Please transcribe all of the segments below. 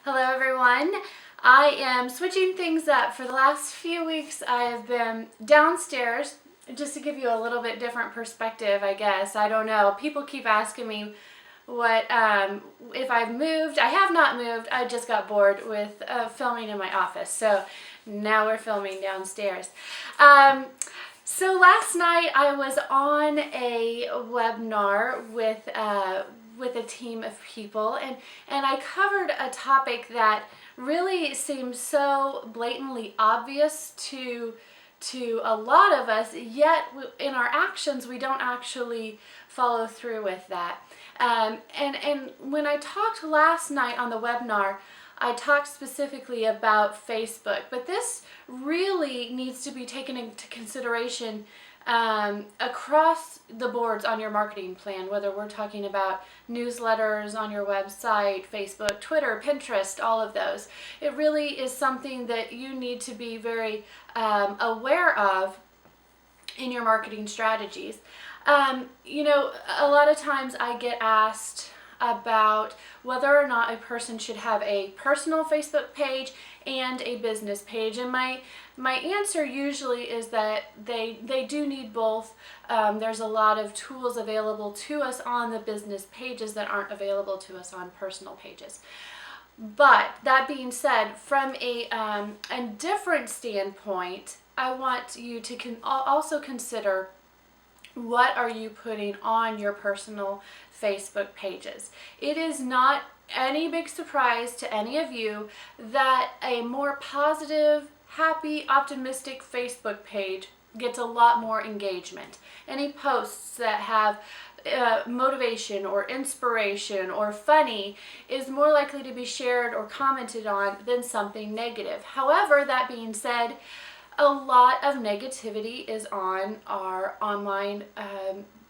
Hello everyone. I am switching things up. For the last few weeks I have been downstairs just to give you a little bit different perspective, I guess. I don't know. People keep asking me what if I've moved. I have not moved. I just got bored with filming in my office. So now we're filming downstairs. So last night I was on a webinar with a team of people, and I covered a topic that really seems so blatantly obvious to a lot of us, yet in our actions we don't actually follow through with that. And when I talked last night on the webinar, I talked specifically about Facebook, but this really needs to be taken into consideration across the boards on your marketing plan, whether we're talking about newsletters on your website, Facebook, Twitter, Pinterest, all of those. It really is something that you need to be very aware of in your marketing strategies. You know, a lot of times I get asked about whether or not a person should have a personal Facebook page and a business page, and my answer usually is that they do need both. There's a lot of tools available to us on the business pages that aren't available to us on personal pages. But that being said, from a different standpoint, I want you to also consider, what are you putting on your personal Facebook pages? It is not any big surprise to any of you that a more positive, happy, optimistic Facebook page gets a lot more engagement. Any posts that have motivation or inspiration or funny is more likely to be shared or commented on than something negative. However, that being said, a lot of negativity is on our online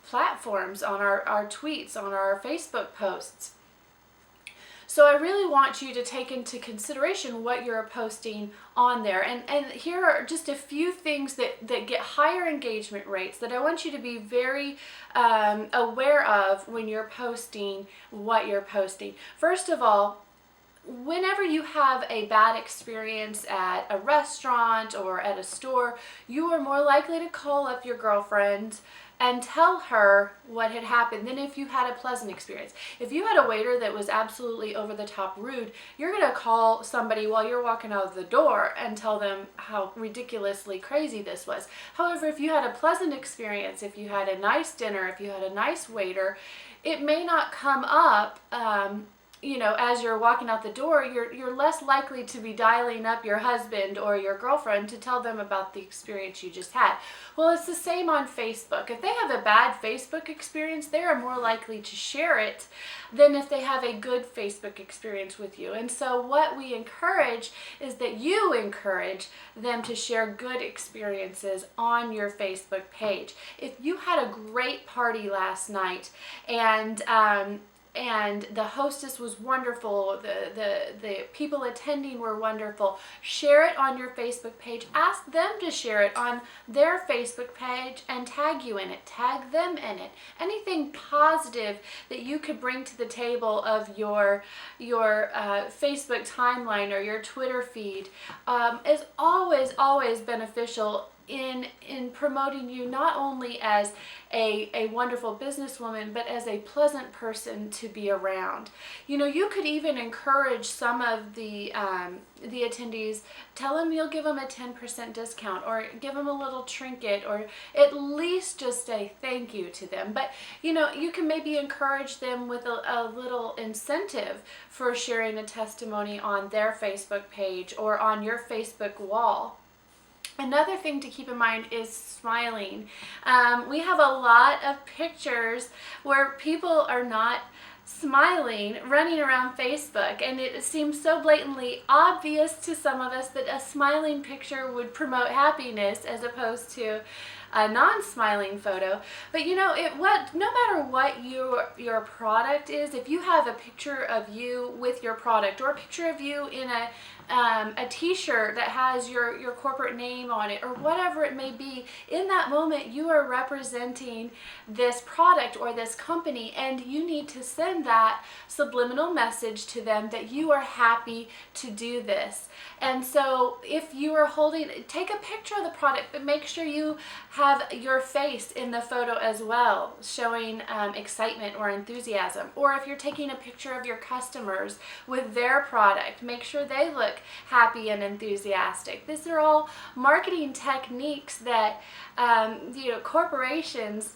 platforms, on our tweets, on our Facebook posts. So I really want you to take into consideration what you're posting on there. And here are just a few things that get higher engagement rates that I want you to be very aware of when you're posting what you're posting. First of all, whenever you have a bad experience at a restaurant or at a store, you are more likely to call up your girlfriend and tell her what had happened than if you had a pleasant experience. If you had a waiter that was absolutely over the top rude, you're going to call somebody while you're walking out of the door and tell them how ridiculously crazy this was. However, if you had a pleasant experience, if you had a nice dinner, if you had a nice waiter, it may not come up you know, as you're walking out the door. You're less likely to be dialing up your husband or your girlfriend to tell them about the experience you just had. Well, it's the same on Facebook. If they have a bad Facebook experience, they are more likely to share it than if they have a good Facebook experience with you. And so what we encourage is that you encourage them to share good experiences on your Facebook page. If you had a great party last night and the hostess was wonderful, the people attending were wonderful, share it on your Facebook page. Ask them to share it on their Facebook page and tag you in it. Tag them in it. Anything positive that you could bring to the table of your Facebook timeline or your Twitter feed is always beneficial in promoting you not only as a wonderful businesswoman, but as a pleasant person to be around. You know, you could even encourage some of the attendees, tell them you'll give them a 10% discount, or give them a little trinket, or at least just say thank you to them. But you know, you can maybe encourage them with a little incentive for sharing a testimony on their Facebook page or on your Facebook wall. Another thing to keep in mind is smiling. We have a lot of pictures where people are not smiling running around Facebook, and it seems so blatantly obvious to some of us that a smiling picture would promote happiness as opposed to a non-smiling photo. But you know, no matter what your product is, if you have a picture of you with your product, or a picture of you in a t-shirt that has your corporate name on it, or whatever it may be, in that moment you are representing this product or this company, and you need to send that subliminal message to them that you are happy to do this. And so if you are take a picture of the product, but make sure you have your face in the photo as well, showing excitement or enthusiasm. Or if you're taking a picture of your customers with their product, make sure they look happy and enthusiastic. These are all marketing techniques that corporations,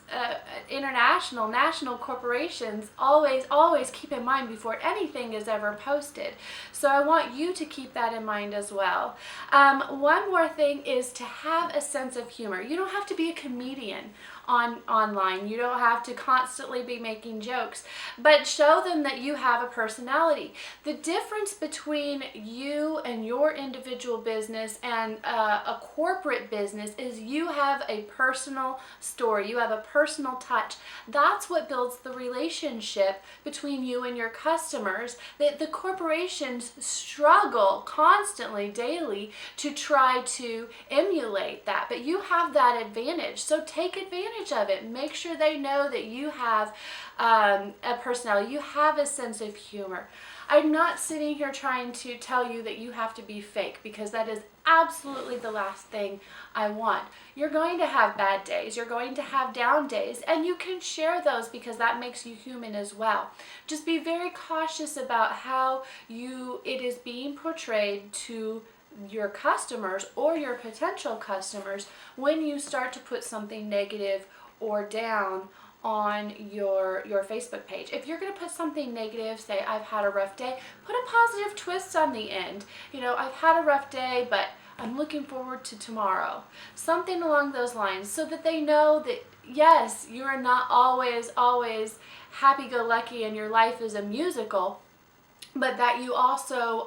national corporations always keep in mind before anything is ever posted. So I want you to keep that in mind as well. One more thing is to have a sense of humor. You don't have to be a comedian online. You don't have to constantly be making jokes, but show them that you have a personality. The difference between you and your individual business and a corporate business is you have a personal story. You have a personal touch. That's what builds the relationship between you and your customers. The corporations struggle constantly, daily, to try to emulate that, but you have that advantage. So take advantage of it. Make sure they know that you have a personality, you have a sense of humor. I'm not sitting here trying to tell you that you have to be fake, because that is absolutely the last thing I want. You're going to have bad days, you're going to have down days, and you can share those because that makes you human as well. Just be very cautious about how it is being portrayed to your customers or your potential customers when you start to put something negative or down on your Facebook page. If you're going to put something negative, say I've had a rough day, put a positive twist on the end. I've had a rough day, but I'm looking forward to tomorrow. Something along those lines, so that they know that yes, you are not always happy-go-lucky and your life is a musical, but that you also,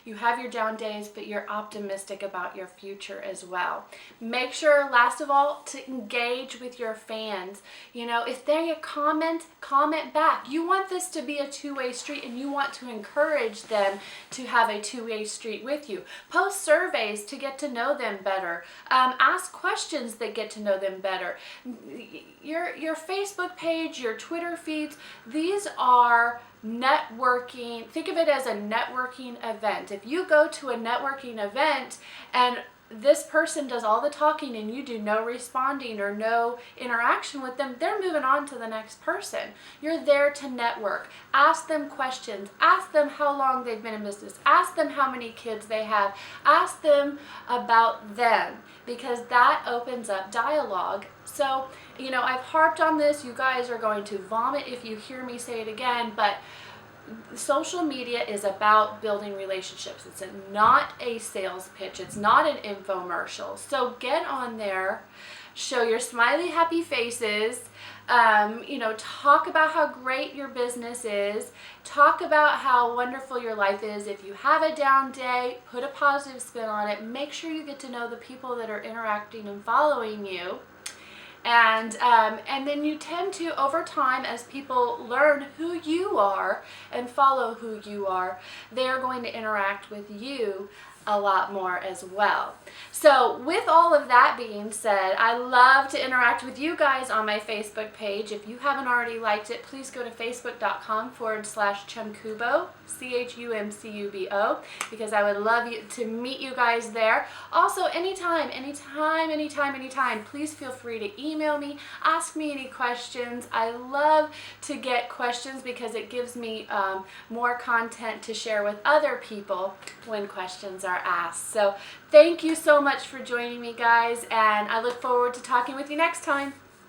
you have your down days, but you're optimistic about your future as well. Make sure, last of all, to engage with your fans. If they comment back. You want this to be a two-way street, and you want to encourage them to have a two-way street with you. Post surveys to get to know them better. Ask questions that get to know them better. Your Facebook page, your Twitter feeds, these are networking. Think of it as a networking event. If you go to a networking event and this person does all the talking and you do no responding or no interaction with them, they're moving on to the next person. You're there to network. Ask them questions. Ask them how long they've been in business. Ask them how many kids they have. Ask them about them, because that opens up dialogue. So, I've harped on this. You guys are going to vomit if you hear me say it again, but social media is about building relationships. It's not a sales pitch. It's not an infomercial. So get on there, show your smiley, happy faces, talk about how great your business is, talk about how wonderful your life is. If you have a down day, put a positive spin on it. Make sure you get to know the people that are interacting and following you. And then you tend to, over time, as people learn who you are and follow who you are, they're going to interact with you a lot more as well. So with all of that being said, I love to interact with you guys on my Facebook page. If you haven't already liked it, please go to facebook.com/Chumcubo, CHUMCUBO, because I would love to meet you guys there. Also, anytime, please feel free to email me, ask me any questions. I love to get questions because it gives me more content to share with other people when questions are asked. So thank you so much for joining me, guys, and I look forward to talking with you next time.